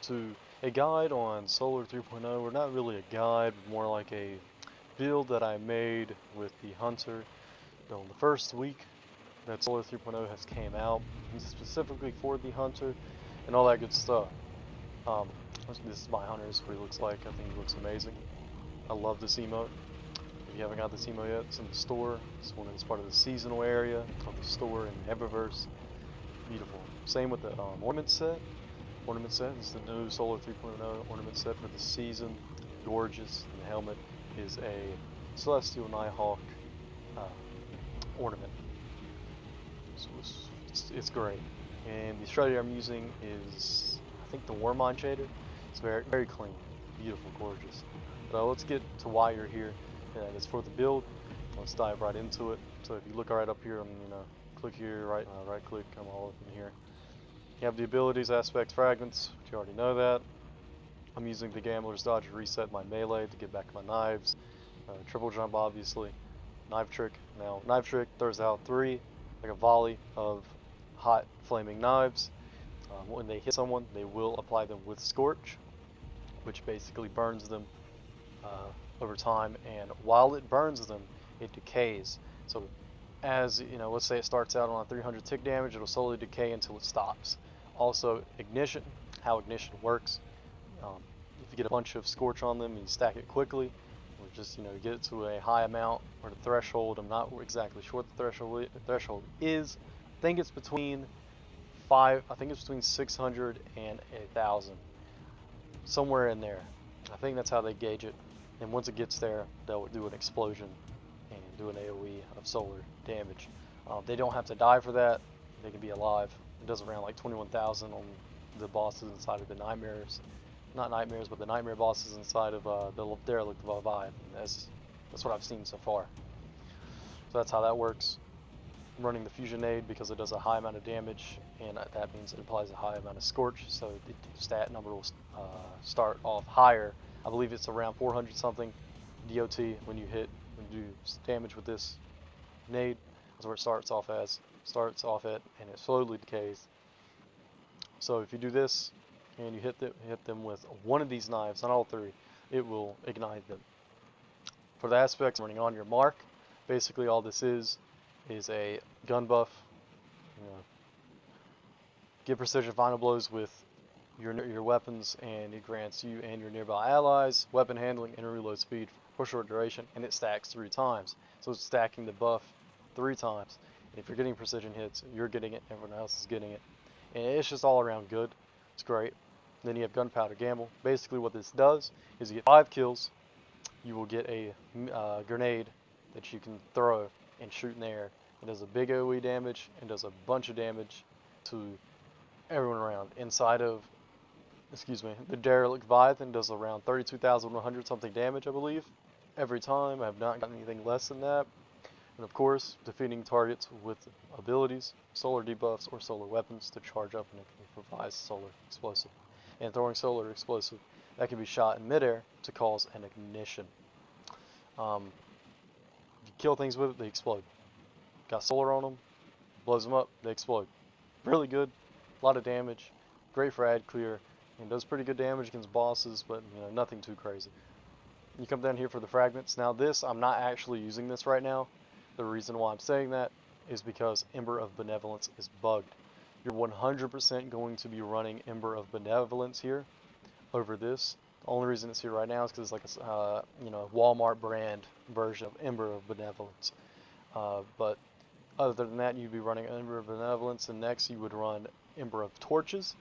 to a guide on Solar 3.0, or not really a guide, but more like a build that I made with the Hunter on the first week that Solar 3.0 has came out, specifically for the Hunter and all that good stuff. Um, this is my Hunter, this is what he looks like. I think he looks amazing. I love this emote. If you haven't got this emote yet, it's in the store. It's one that's part of the seasonal area of the store in Eververse. Beautiful. Same with the ornament set. Ornament set is the new Solar 3.0 ornament set for the season. Gorgeous. And the helmet is a Celestial Nighthawk ornament. So it's great. And the strategy I'm using is, I think, the Warmind shader. It's very, very clean, beautiful, gorgeous. But let's get to why you're here. It's for the build. Let's dive right into it. So if you look right up here, I'm gonna click here, right click, come all up in here. You have the abilities, aspects, fragments. You already know that. I'm using the Gambler's Dodge to reset my melee to get back my knives. Triple jump, obviously. Knife trick. Now, knife trick throws out 3, like a volley of hot flaming knives. When they hit someone, they will apply them with Scorch, which basically burns them over time, and while it burns them, it decays. So as you know, let's say it starts out on a 300 tick damage, it'll slowly decay until it stops. Also, ignition, how ignition works. If you get a bunch of Scorch on them and you stack it quickly, or just get it to a high amount or the threshold. I'm not exactly sure what the threshold is. I think it's between 600 and 1,000, somewhere in there. I think that's how they gauge it. And once it gets there, they'll do an explosion and do an AoE of solar damage. They don't have to die for that. They can be alive. It does around like 21,000 on the bosses inside of the nightmares. Not nightmares, but the nightmare bosses inside of the Derelict Vibe. That's what I've seen so far. So that's how that works. I'm running the Fusion Aid because it does a high amount of damage, and that means it applies a high amount of Scorch, so the stat number will start off higher. I believe it's around 400 something DOT when you do damage with this nade. That's where it starts off at, and it slowly decays. So if you do this and you hit them with one of these knives, not all 3, it will ignite them. For the aspects, running on your mark. Basically, all this is a gun buff. Get precision final blows with your weapons, and it grants you and your nearby allies weapon handling and reload speed for short duration, and it stacks 3 times. So it's stacking the buff 3 times. And if you're getting precision hits, you're getting it, everyone else is getting it. And it's just all around good. It's great. Then you have Gunpowder Gamble. Basically what this does is you get 5 kills, you will get a grenade that you can throw and shoot in the air. It does a big AoE damage and does a bunch of damage to everyone around. Inside of, the Derelict Leviathan does around 32,100 something damage, I believe, every time. I have not gotten anything less than that. And of course, defeating targets with abilities, solar debuffs, or solar weapons to charge up and improvise solar explosive. And throwing solar explosive that can be shot in midair to cause an ignition. If you kill things with it, they explode. Got solar on them, blows them up, they explode. Really good, a lot of damage, great for ad clear, and does pretty good damage against bosses, but nothing too crazy. You come down here for the fragments. Now this, I'm not actually using this right now. The reason why I'm saying that is because Ember of Benevolence is bugged. You're 100% going to be running Ember of Benevolence here over this. The only reason it's here right now is because it's like a Walmart brand version of Ember of Benevolence. But other than that, you'd be running Ember of Benevolence, and next you would run Ember of Torches,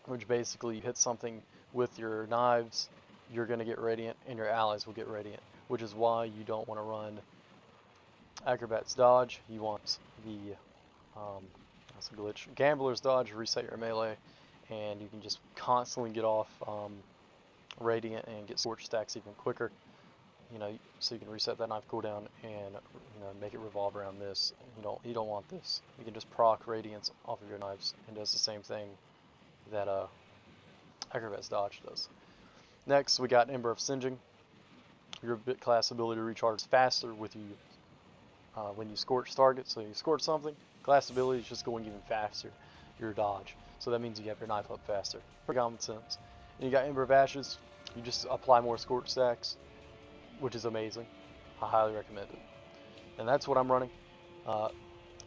which basically you hit something with your knives, you're going to get Radiant, and your allies will get Radiant, which is why you don't want to run Acrobat's Dodge. You want the, that's a glitch, Gambler's Dodge, reset your melee, and you can just constantly get off Radiant and get Scorch stacks even quicker. So you can reset that knife cooldown and make it revolve around this. You don't want this. You can just proc Radiance off of your knives, and does the same thing that Acrobat's Dodge does. Next, we got Ember of Singeing. Your bit class ability recharges faster with you when you scorch targets. So you scorch something, class ability is just going even faster. your dodge. So that means you have your knife up faster. Pretty common sense. And you got Ember of Ashes. You just apply more scorch stacks, which is amazing. I highly recommend it. And that's what I'm running.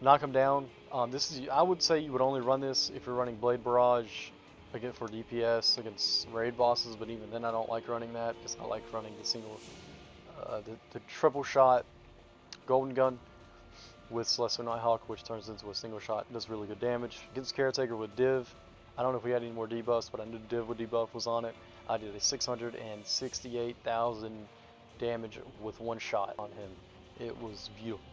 Knock them down. I would say you would only run this if you're running Blade Barrage again for DPS against raid bosses, but even then I don't like running that because I like running the single, the triple shot Golden Gun with Celestial Nighthawk, which turns into a single shot and does really good damage. Against Caretaker with Div, I don't know if we had any more debuffs, but I knew Div with debuff was on it. I did a 668,000 damage with one shot on him. It was beautiful.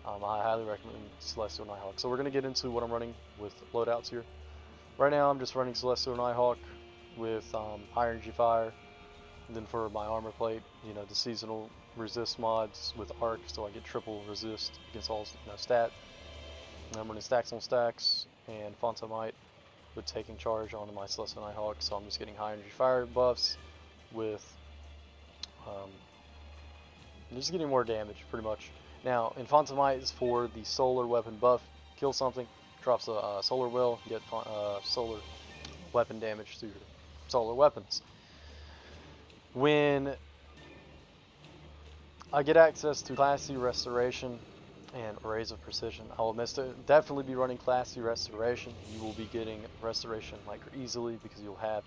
I highly recommend Celestial Nighthawk. So we're going to get into what I'm running with loadouts here. Right now I'm just running Celestial Nighthawk with High Energy Fire. And then for my armor plate, the seasonal resist mods with arc, so I get triple resist against all stat. And I'm running stacks on stacks and Fontomite with taking charge on my Celestial Nighthawk. So I'm just getting High Energy Fire buffs with just getting more damage pretty much. Now, Infantomite is for the solar weapon buff. Kill something, drops a solar will, get solar weapon damage through your solar weapons. When I get access to Class C Restoration and Arrays of Precision, I will definitely be running Class C Restoration. You will be getting Restoration like easily because you'll have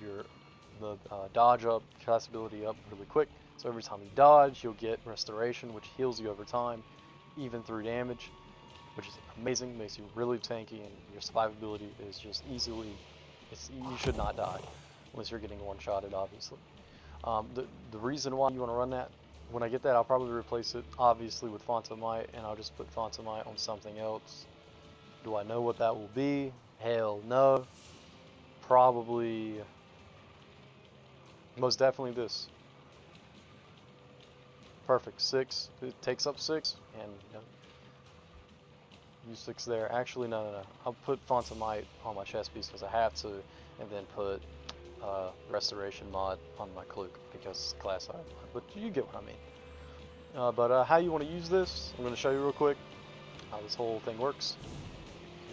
the dodge up, cast ability up really quick. So every time you dodge, you'll get Restoration, which heals you over time, even through damage, which is amazing. Makes you really tanky, and your survivability is just you should not die unless you're getting one-shotted, obviously. The reason why you want to run that, when I get that, I'll probably replace it obviously with Fontomite, and I'll just put Fontomite on something else. Do I know what that will be? Hell no. Probably, most definitely this. Perfect, 6. It takes up 6, and use 6 there. Actually, no. I'll put Fontomite on my chest piece because I have to, and then put Restoration mod on my cloak because it's class I. But you get what I mean. But how you want to use this, I'm going to show you real quick how this whole thing works.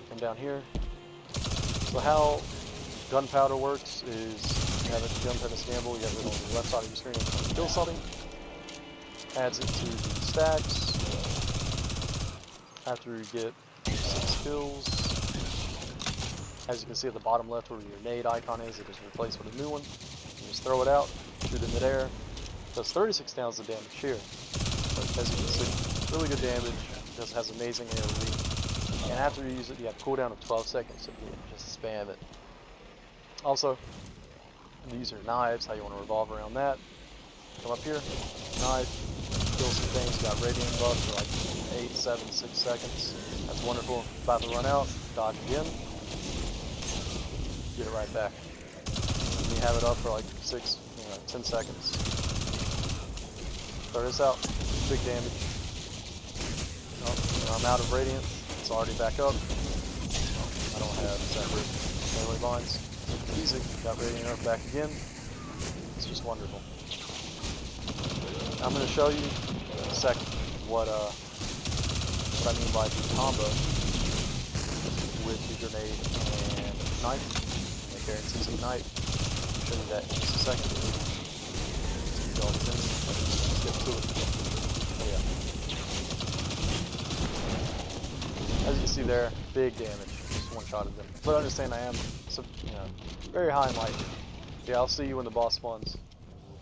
Come down here. So how gunpowder works is you have a gunpowder scamble, you have it on the left side of your screen and kill something. Adds it to the stacks. After you get 6 kills, as you can see at the bottom left where your nade icon is, it is replaced with a new one. You just throw it out, shoot it in midair. Does 36,000 damage here. But as you can see, really good damage. Just has amazing AoE. And after you use it, you have a cooldown of 12 seconds, so you just spam it. Also, these are knives, how you want to revolve around that. Come up here, knife, kill some things. You got radiant buff for like 8, 7, 6 seconds. That's wonderful. About to run out, dodge again. Get it right back. And you have it up for like 10 seconds. Throw this out, big damage. I'm out of radiant. It's already back up. I don't have separate melee binds. Easy. Got radiant up back again. It's just wonderful. I'm going to show you in a second what I mean by the combo with the grenade and knife. It guarantees ignite. I'll show you that in just a second. Let's get to it. Oh, yeah. As you can see there, big damage. Just one shot at them. But understand I am very high in light. Yeah, I'll see you when the boss spawns.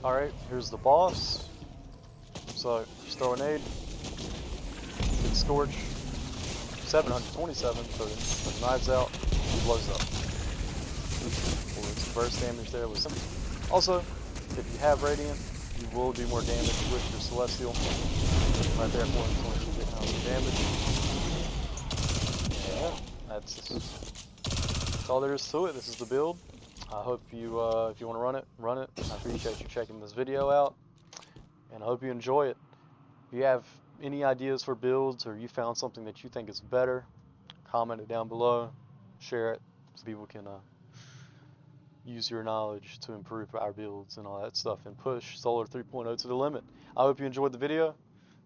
Alright, here's the boss. So, just throw a nade, get Scorch, 727, so the knives out, he blows up. Well, its burst damage there was simple. Also, if you have Radiant, you will do more damage with your Celestial. Right there, 422 damage. Yeah, that's all there is to it. This is the build. I hope you, if you want to run it. I appreciate you checking this video out. And I hope you enjoy it. If you have any ideas for builds or you found something that you think is better, comment it down below, share it so people can use your knowledge to improve our builds and all that stuff and push Solar 3.0 to the limit. I hope you enjoyed the video.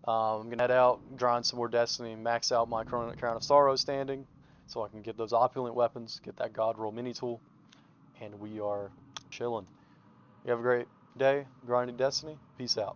I'm going to head out, grind some more Destiny, max out my Crown of Sorrow standing so I can get those opulent weapons, get that God roll mini tool, and we are chilling. You have a great day, grinding Destiny. Peace out.